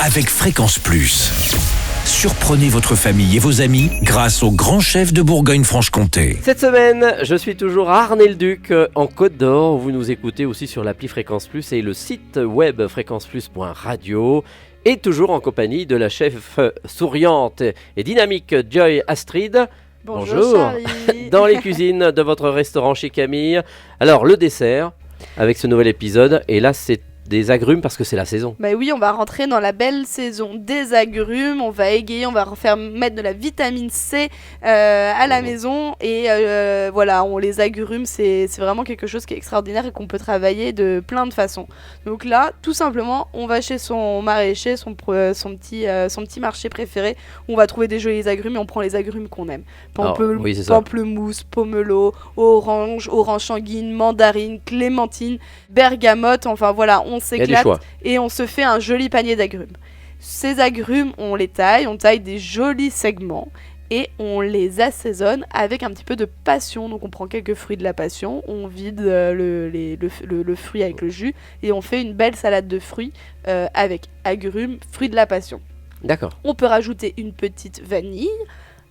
avec Fréquence Plus. Surprenez votre famille et vos amis grâce au grand chef de Bourgogne-Franche-Comté. Cette semaine, je suis toujours à Arnay-le-Duc, en Côte d'Or. Vous nous écoutez aussi sur l'appli Fréquence Plus et le site web fréquenceplus.radio. Et toujours en compagnie de la chef souriante et dynamique Joy Astrid. Bonjour Charlie. Dans les cuisines de votre restaurant chez Camille. Alors, le dessert avec ce nouvel épisode. Et là, c'est des agrumes parce que c'est la saison. Bah oui, on va rentrer dans la belle saison des agrumes, on va égayer, on va refaire mettre de la vitamine C à la maison et voilà, les agrumes, c'est vraiment quelque chose qui est extraordinaire et qu'on peut travailler de plein de façons. Donc là, tout simplement, on va chez son maraîcher, son petit marché préféré, où on va trouver des jolis agrumes et on prend les agrumes qu'on aime. Pamplemousse, pomelo, orange sanguine, mandarine, clémentine, bergamote, enfin voilà, on s'éclate et on se fait un joli panier d'agrumes. Ces agrumes, on taille des jolis segments et on les assaisonne avec un petit peu de passion. Donc on prend quelques fruits de la passion, on vide le fruit avec le jus et on fait une belle salade de fruits avec agrumes, fruits de la passion. D'accord. On peut rajouter une petite vanille,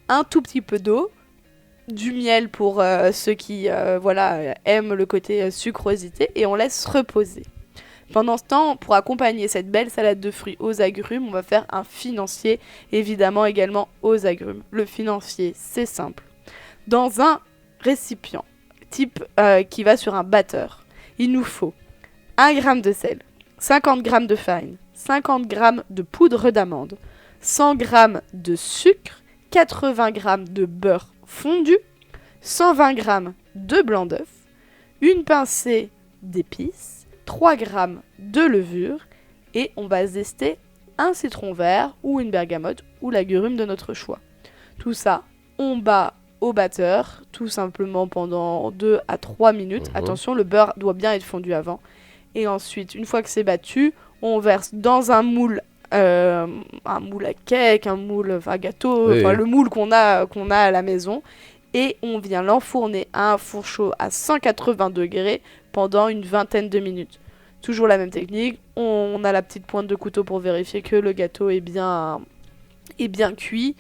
un tout petit peu d'eau, du miel pour ceux qui aiment le côté sucrosité et on laisse reposer. Pendant ce temps, pour accompagner cette belle salade de fruits aux agrumes, on va faire un financier, évidemment également aux agrumes. Le financier, c'est simple. Dans un récipient, type qui va sur un batteur, il nous faut 1 g de sel, 50 g de farine, 50 g de poudre d'amande, 100 g de sucre, 80 g de beurre fondu, 120 g de blanc d'œuf, une pincée d'épices, 3 g de levure et on va zester un citron vert ou une bergamote ou l'agrume de notre choix. Tout ça, on bat au batteur tout simplement pendant 2 à 3 minutes. Attention, le beurre doit bien être fondu avant. Et ensuite, une fois que c'est battu, on verse dans un moule à cake, un moule à gâteau, le moule qu'on a à la maison. Et on vient l'enfourner à un four chaud à 180 degrés pendant une vingtaine de minutes. Toujours la même technique, on a la petite pointe de couteau pour vérifier que le gâteau est bien cuit.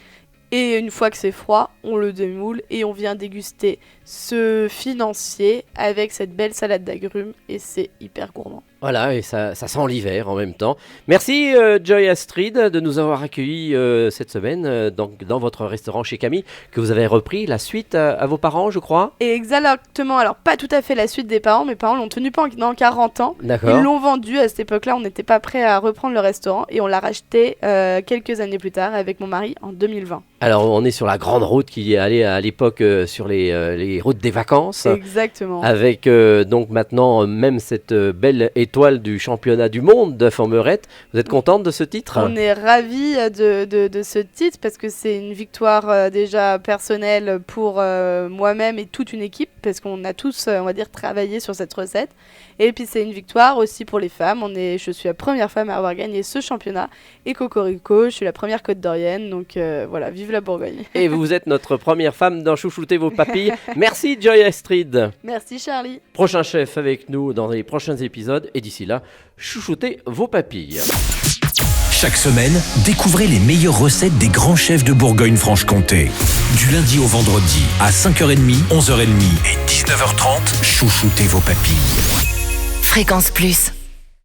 Et une fois que c'est froid, on le démoule et on vient déguster ce financier avec cette belle salade d'agrumes et c'est hyper gourmand. Voilà, et ça sent l'hiver en même temps. Merci Joy Astrid de nous avoir accueillis cette semaine dans votre restaurant chez Camille, que vous avez repris la suite à vos parents, je crois. Et exactement, alors pas tout à fait la suite des parents, mes parents l'ont tenu pendant 40 ans. D'accord. Ils l'ont vendu à cette époque-là, on n'était pas prêts à reprendre le restaurant et on l'a racheté quelques années plus tard avec mon mari en 2020. Alors on est sur la grande route qui allait à l'époque sur les routes des vacances. Exactement. Avec donc maintenant même cette belle étoile du championnat du monde de Formerette. Vous êtes contente de ce titre ? On est ravis de ce titre parce que c'est une victoire déjà personnelle pour moi-même et toute une équipe parce qu'on a tous, on va dire, travaillé sur cette recette. Et puis c'est une victoire aussi pour les femmes. Je suis la première femme à avoir gagné ce championnat et cocorico, je suis la première Côte d'Orienne. Donc voilà, vive la Bourgogne. Et vous êtes notre première femme dans Chouchouter vos papilles. Merci Joy Astrid. Merci Charlie. Prochain chef avec nous dans les prochains épisodes et d'ici là, chouchoutez vos papilles. Chaque semaine, découvrez les meilleures recettes des grands chefs de Bourgogne-Franche-Comté. Du lundi au vendredi à 5h30, 11h30 et 19h30, chouchoutez vos papilles. Fréquence Plus.